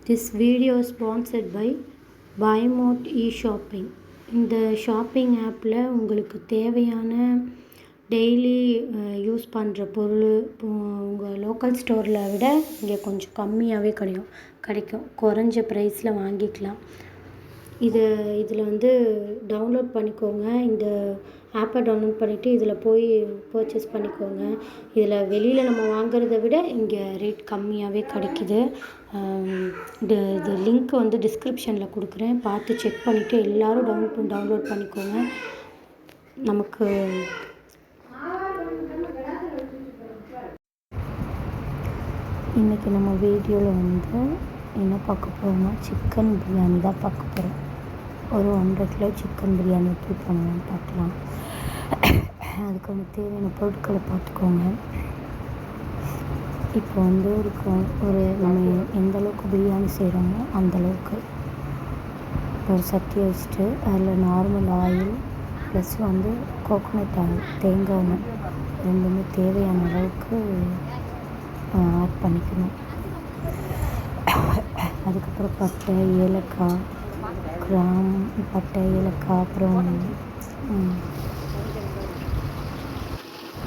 This video is sponsored by Buymote e-shopping. இந்த shopping ஆப்பில் உங்களுக்கு தேவையான டெய்லி யூஸ் பண்ணுற பொருள் உங்கள் லோக்கல் ஸ்டோரில் விட இங்கே கொஞ்சம் கம்மியாகவே கிடைக்கும் குறைஞ்ச ப்ரைஸில் வாங்கிக்கலாம். இதில் வந்து டவுன்லோட் பண்ணிக்கோங்க. இந்த ஆப்பை டவுன்லோட் பண்ணிவிட்டு இதில் போய் பர்ச்சேஸ் பண்ணிக்கோங்க. இதில் வெளியில் நம்ம வாங்குறத விட இங்கே ரேட் கம்மியாகவே கிடைக்கிது. இது லிங்க் வந்து டிஸ்கிரிப்ஷனில் கொடுக்குறேன், பார்த்து செக் பண்ணிவிட்டு எல்லோரும் டவுன்லோட் பண்ணிக்கோங்க. நமக்கு இன்றைக்கி நம்ம வீடியோவில் வந்து என்ன பார்க்க போகிறோம்னா சிக்கன் பிரியாணி தான் பார்க்க போகிறோம். ஒரு 1.5 கிலோ சிக்கன் பிரியாணி எப்படி பண்ணலாம்னு பார்க்கலாம். அதுக்கு வந்து தேவையான பொருட்களை பார்த்துக்கோங்க. இப்போ வந்து ஒரு நம்ம எந்த அளவுக்கு பிரியாணி செய்கிறோமோ அந்தளவுக்கு ஒரு சட்டியை வச்சுட்டு அதில் நார்மல் ஆயில் ப்ளஸ் வந்து கோகோனட் ஆயில், தேங்காய் எண்ணெய் ரெண்டுமே தேவையான அளவுக்கு ஆட் பண்ணிக்கணும். அதுக்கப்புறம் பட்டை, ஏலக்காய், பட்டை, ஏலக்காய், அப்புறம்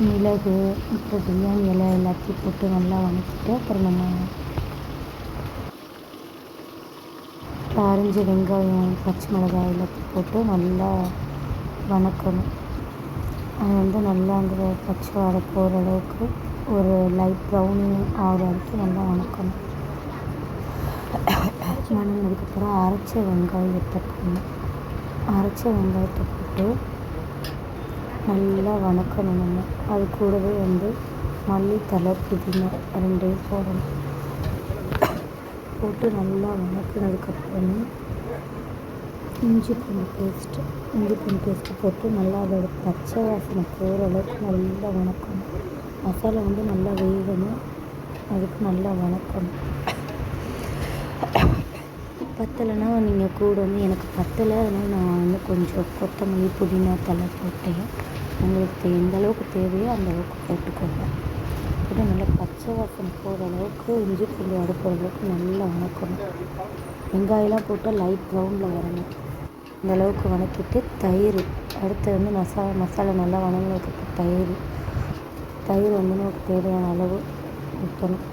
மிளகு, அப்புறம் பிரியாணி இலை எல்லாத்தையும் போட்டு நல்லா வதக்கிட்டு அப்புறம் நம்ம அரிஞ்ச வெங்காயம், பச்சை மிளகாய் எல்லாத்தையும் போட்டு நல்லா வதக்கணும். அது வந்து நல்லா அந்த பச்சை வாடை போகிற அளவுக்கு ஒரு லைட் ப்ரௌனிங் ஆகிற வரைக்கும் நல்லா வதக்கணும். வதங்கினதுக்கப்புறம் அரைச்ச வெங்காயத்தை போட்டு நல்லா வதக்கணும். நம்ம அது கூடவே வந்து மல்லித்தழை, புதினா ரெண்டையும் போடணும். போட்டு நல்லா வதக்கினதுக்கப்புறம் இஞ்சி பூண்டு பேஸ்ட்டு போட்டு நல்லா அதோட பச்சை வாசனை போகிற அளவுக்கு நல்லா வதக்கணும். மசாலா வந்து நல்லா வேகணும், அதுக்கு நல்லா வதக்கணும். பத்தலைன்னா நீங்கள் கூட வந்து எனக்கு பத்தலை, அதனால் நான் வந்து கொஞ்சம் கொத்தமல்லி, புதினா தழை போட்டேன். உங்களுக்கு எந்த அளவுக்கு தேவையோ அந்த அளவுக்கு போட்டுக்கோங்க. போட்டு நல்லா பச்சை வாசனை போகிற அளவுக்கு இஞ்சி பூண்டு அடுப்புற அளவுக்கு நல்லா வதக்கணும். வெங்காயம்லாம் போட்டால் லைட் ப்ரௌனில் வரணும். இந்த அளவுக்கு வதக்கிட்டு தயிர், அடுத்து வந்து மசாலா நல்லா வதங்கினதுக்கப்புறம் தயிர் வந்து நமக்கு தேவையான அளவு ஊற்றணும்.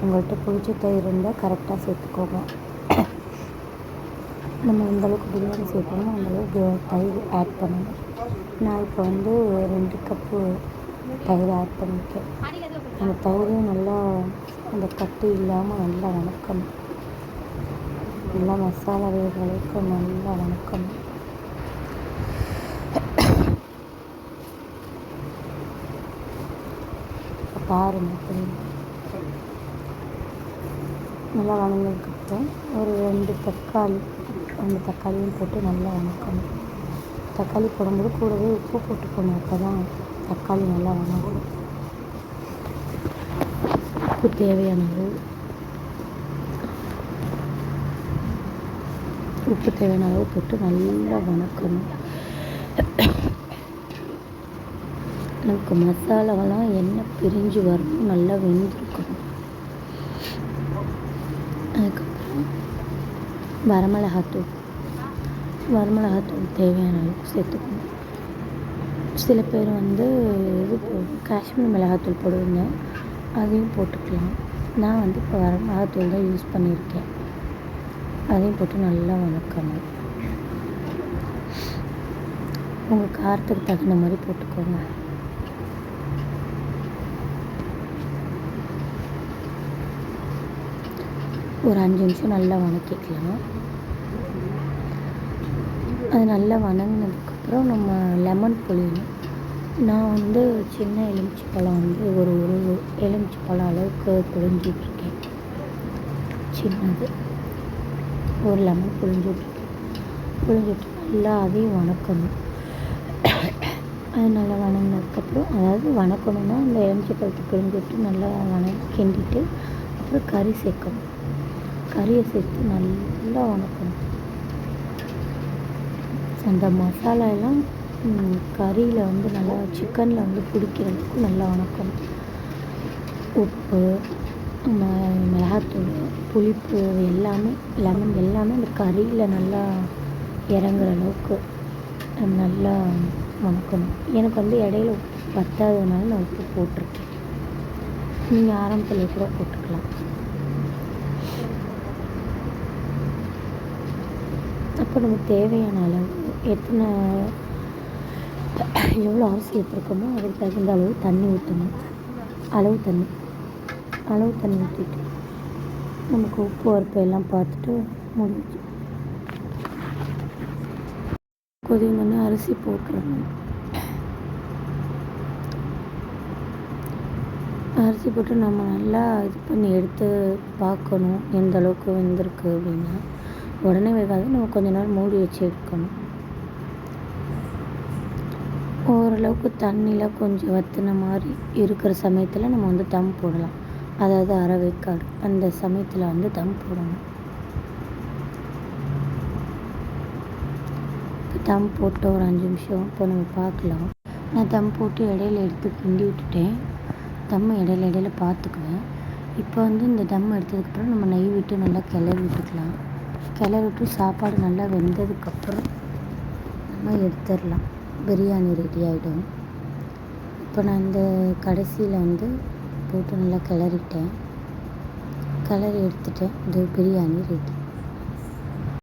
உங்கள்கிட்ட புளிச்ச தயிர் இருந்தால் கரெக்டாக சேர்த்துக்கோங்க. நம்ம எந்த அளவுக்கு பிரியாணி சேர்க்கணுமோ அந்தளவுக்கு தயிர் ஆட் பண்ணணும். நான் இப்போ வந்து 2 கப்பு தயிர் ஆட் பண்ணியிருக்கேன். அந்த தயிரையும் நல்லா அந்த கட்டி இல்லாமல் நல்லா வதக்கணும். நல்லா மசாலா வேகிற அளவுக்கு நல்லா வதக்கணும். பாருங்கள் அப்படி நல்லா வதங்கினதுக்கப்புறம் ஒரு 2 தக்காளியும் போட்டு நல்லா வதக்கணும். தக்காளி போடும்போது கூடவே உப்பு போட்டுக்கணும். அப்போ தான் தக்காளி நல்லா வதங்கும். உப்பு தேவையான அளவு போட்டு நல்லா வதக்கணும். நமக்கு மசாலாவெல்லாம் எண்ணெய் பிரிஞ்சு வரணும், நல்லா வெந்திருக்கணும். அதுக்கப்புறம் வரமிளகாத்தூள் தேவையான அளவுக்கு சேர்த்துக்கணும். சில பேர் வந்து காஷ்மீர் மிளகாத்தூள் போடுவீங்க, அதையும் போட்டுக்கலாம். நான் வந்து இப்போ வரமிளகாத்தூள் தான் யூஸ் பண்ணியிருக்கேன். அதையும் போட்டு நல்லா வதக்கணும். உங்கள் காரத்துக்கு தகுந்த மாதிரி போட்டுக்கோங்க. ஒரு 5 நிமிஷம் நல்லா வதக்கிக்கலாம். அது நல்லா வதங்கினதுக்கப்புறம் நம்ம லெமன் புளியணும். நான் வந்து சின்ன எலுமிச்சைப்பழம் வந்து ஒரு எலுமிச்சைப்பழம் அளவுக்கு புழிஞ்சிட்ருக்கேன். சின்னது ஒரு லெமன் புழிஞ்சிட்டு நல்லா அதையும் வதக்கணும். அது நல்லா வதங்கினதுக்கப்புறம், அதாவது வதக்கணுன்னா அந்த எலுமிச்சைப்பழத்தை புழிஞ்சிட்டு நல்லா கிண்டிட்டு அப்புறம் கறி சேர்க்கணும். கறியை சேர்த்து நல்லா வதக்கணும். அந்த மசாலா எல்லாம் கறியில் வந்து நல்லா சிக்கனில் வந்து பிடிக்கிற அளவுக்கு நல்லா வதக்கணும். உப்பு, மிளகாத்தூள், புளிப்பு எல்லாமே, லெமன் எல்லாமே அந்த கறியில் நல்லா இறங்குற அளவுக்கு நல்லா வணக்கணும். எனக்கு வந்து இடையில உப்பு பத்தாததுனால நான் உப்பு போட்டிருக்கேன். நீங்கள் ஆரம்பத்தில் கூட போட்டுக்கலாம். அப்போ நமக்கு தேவையான அளவு எவ்வளோ அரிசி எடுத்துருக்கோமோ அதுக்கு தகுந்த அளவு தண்ணி ஊற்றணும். அளவு தண்ணி ஊற்றிட்டு நமக்கு உப்பு உரப்பு எல்லாம் பார்த்துட்டு முடிஞ்சு கொதிங்கன்னு அரிசி போட்டுடணும். அரிசி போட்டு நம்ம நல்லா இது பண்ணி எடுத்து பார்க்கணும் எந்த அளவுக்கு வெந்திருக்கு அப்படின்னா. உடனே வேகாது, நம்ம கொஞ்ச நேரம் மூடி வச்சு எடுக்கணும். ஓரளவுக்கு தண்ணியில் கொஞ்சம் வற்றின மாதிரி இருக்கிற சமயத்தில் நம்ம வந்து தம் போடலாம். அதாவது அரை வேக்காடு அந்த சமயத்தில் வந்து தம் போடணும். தம் போட்டு ஒரு 5 நிமிஷம் இப்போ நம்ம பார்க்கலாம். நான் தம் போட்டு இடையில எடுத்து கிண்டி விட்டுட்டேன். தம்மை இடையில பார்த்துக்குவேன். இப்போ வந்து இந்த தம் எடுத்ததுக்கப்புறம் நம்ம நெய் விட்டு நல்லா கிளறி விட்டுக்கலாம். கிளறி விட்டு சாப்பாடு நல்லா வெந்ததுக்கப்புறம் நம்ம எடுத்துடலாம். பிரியாணி ரெடி ஆகிடும். இப்போ நான் இந்த கடைசியில் வந்து போட்டு நல்லா கிளறி எடுத்துட்டேன். இது பிரியாணி ரெடி.